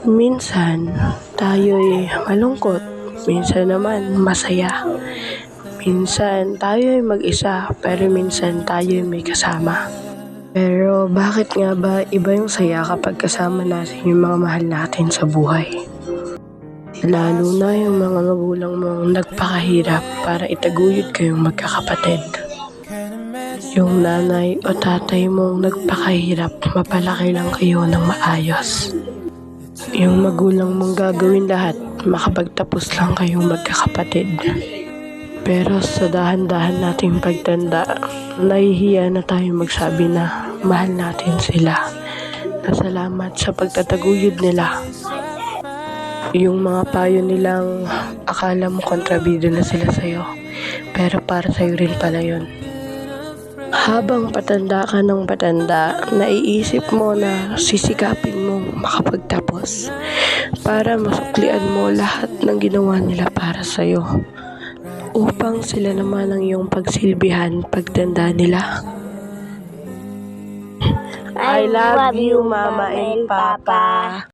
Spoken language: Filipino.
Minsan, tayo'y malungkot, minsan naman masaya. Minsan tayo'y mag-isa, pero minsan tayo'y may kasama. Pero bakit nga ba iba yung saya kapag kasama natin yung mga mahal natin sa buhay? Lalo na yung mga magulang mong nagpakahirap para itaguyod kayong magkakapatid. Yung nanay o tatay mong nagpakahirap mapalaki lang kayo ng maayos. Yung magulang mong gagawin lahat, makapagtapos lang kayong magkakapatid. Pero sa dahan-dahan nating pagtanda, nahihiya na tayo magsabi na mahal natin sila. Na salamat sa pagtataguyod nila. Yung mga payo nilang akala mo kontrabida na sila sa'yo, pero para sa'yo rin pala yun. Habang patanda ka ng patanda, naiisip mo na sisikapin mo makapagtapos para masuklian mo lahat ng ginawa nila para sa'yo. Upang sila naman ang iyong pagsilbihan pagtanda nila. I love you, Mama and Papa.